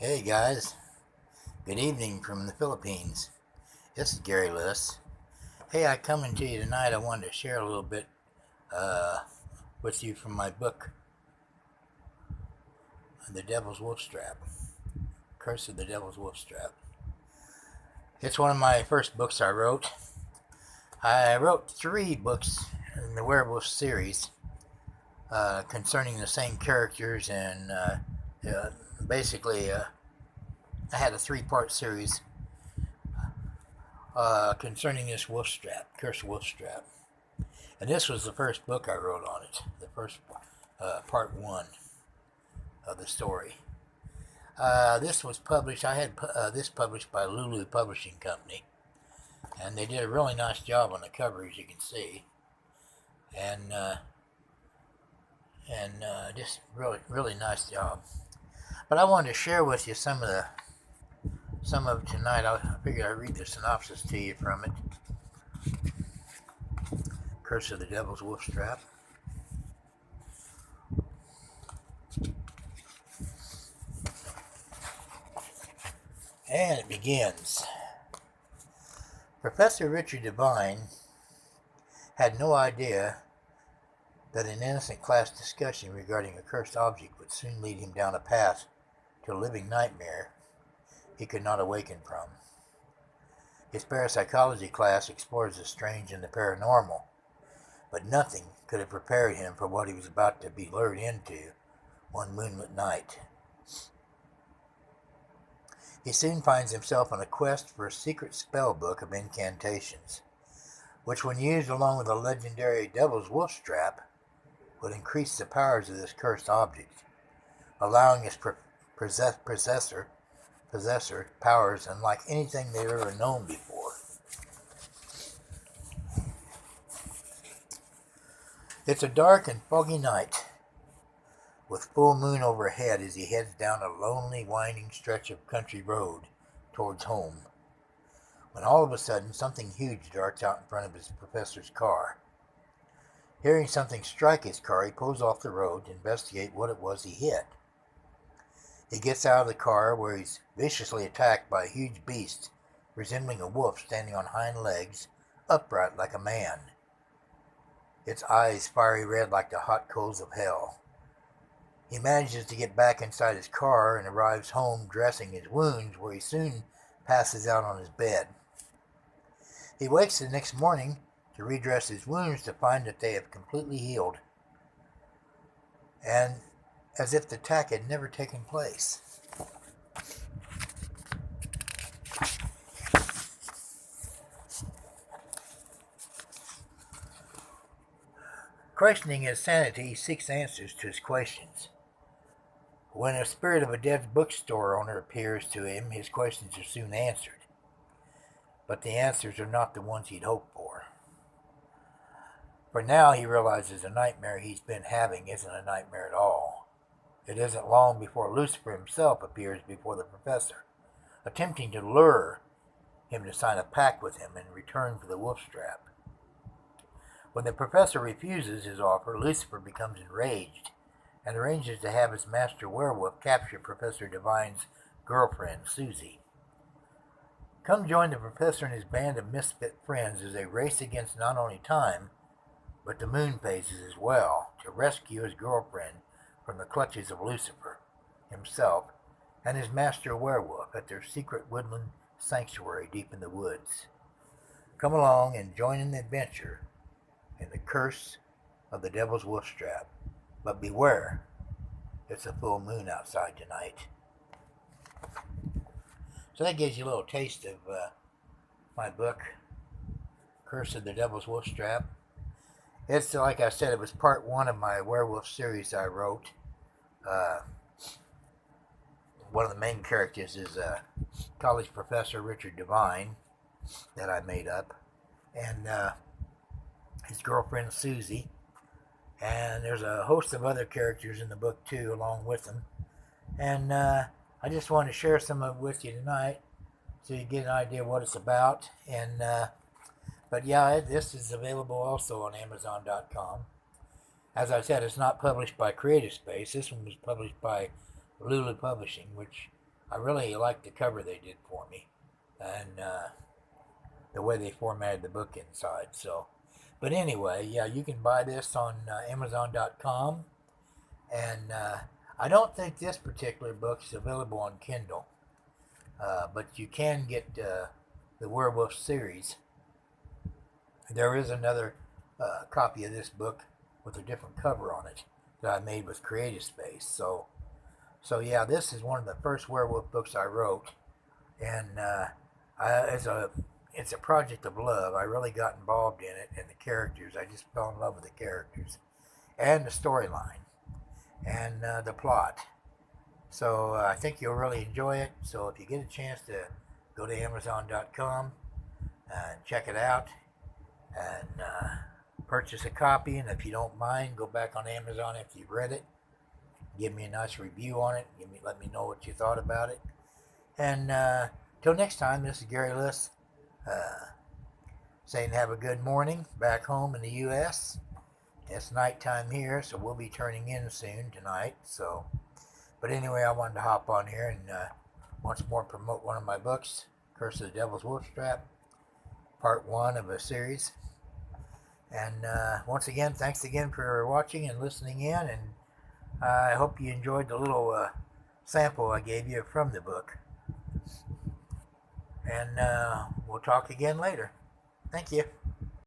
Hey guys, good evening from the Philippines. This is Gary Lewis. Hey, I coming to you tonight. I wanted to share a little bit uh, with you from my book, The Devil's Wolf Strap, Curse of the Devil's Wolf Strap. It's one of my first books I wrote. I wrote 3 books in the Werewolf series concerning the same characters, and basically I had a 3-part series concerning this wolf strap, Cursed Wolf Strap. And this was the first book I wrote on it, the first part 1 of the story. This was published, I had this published by Lulu Publishing Company, and they did a really nice job on the cover, as you can see. And just really nice job. But I wanted to share with you some of it tonight. I figured I'd read the synopsis to you from it. Curse of the Devil's Wolf Strap. And it begins. Professor Richard Devine had no idea that an innocent class discussion regarding a cursed object would soon lead him down a path to a living nightmare he could not awaken from. His parapsychology class explores the strange and the paranormal, but nothing could have prepared him for what he was about to be lured into one moonlit night. He soon finds himself on a quest for a secret spell book of incantations, which when used along with the legendary Devil's Wolf Strap, would increase the powers of this cursed object, allowing its possessor powers unlike anything they've ever known before. It's a dark and foggy night, with full moon overhead as he heads down a lonely, winding stretch of country road towards home, when all of a sudden something huge darts out in front of his professor's car. Hearing something strike his car, he pulls off the road to investigate what it was he hit. He gets out of the car, where he's viciously attacked by a huge beast resembling a wolf standing on hind legs, upright like a man, its eyes fiery red like the hot coals of hell. He manages to get back inside his car and arrives home dressing his wounds, where he soon passes out on his bed. He wakes the next morning to redress his wounds to find that they have completely healed, and as if the attack had never taken place. Questioning his sanity, he seeks answers to his questions. When a spirit of a dead bookstore owner appears to him, his questions are soon answered. But the answers are not the ones he'd hoped for. For now, he realizes the nightmare he's been having isn't a nightmare at all. It isn't long before Lucifer himself appears before the professor, attempting to lure him to sign a pact with him in return for the wolf strap. When the professor refuses his offer, Lucifer becomes enraged and arranges to have his master werewolf capture Professor Devine's girlfriend, Susie. Come join the professor and his band of misfit friends as they race against not only time, but the moon phases as well, to rescue his girlfriend from the clutches of Lucifer himself and his master werewolf at their secret woodland sanctuary deep in the woods. Come along and join in the adventure in the Curse of the Devil's Wolf Strap. But beware, it's a full moon outside tonight. So that gives you a little taste of my book, Curse of the Devil's Wolf Strap. It's, like I said, it was part 1 of my werewolf series I wrote. One of the main characters is college professor Richard Devine, that I made up, and his girlfriend Susie. And there's a host of other characters in the book too, along with them. And I just wanted to share some of it with you tonight, so you get an idea what it's about. And but yeah, this is available also on Amazon.com. As I said, it's not published by Creative Space. This one was published by Lulu Publishing, which I really like the cover they did for me, and the way they formatted the book inside. So, but anyway, yeah, you can buy this on Amazon.com, and I don't think this particular book is available on Kindle, but you can get the Werewolf series. There is another copy of this book with a different cover on it that I made with Creative Space. So yeah, this is one of the first werewolf books I wrote, and it's a project of love. I really got involved in it, and the characters. I just fell in love with the characters, and the storyline, and the plot. So I think you'll really enjoy it. So if you get a chance to go to Amazon.com and check it out, and purchase a copy. And if you don't mind, go back on Amazon after you've read it. Give me a nice review on it. Let me know what you thought about it. And till next time, this is Gary Liss saying have a good morning back home in the U.S. It's nighttime here, so we'll be turning in soon tonight. So, but anyway, I wanted to hop on here and once more promote one of my books, Curse of the Devil's Wolf Trap, part 1 of a series. And once again, thanks again for watching and listening in, and I hope you enjoyed the little sample I gave you from the book. And we'll talk again later. Thank you.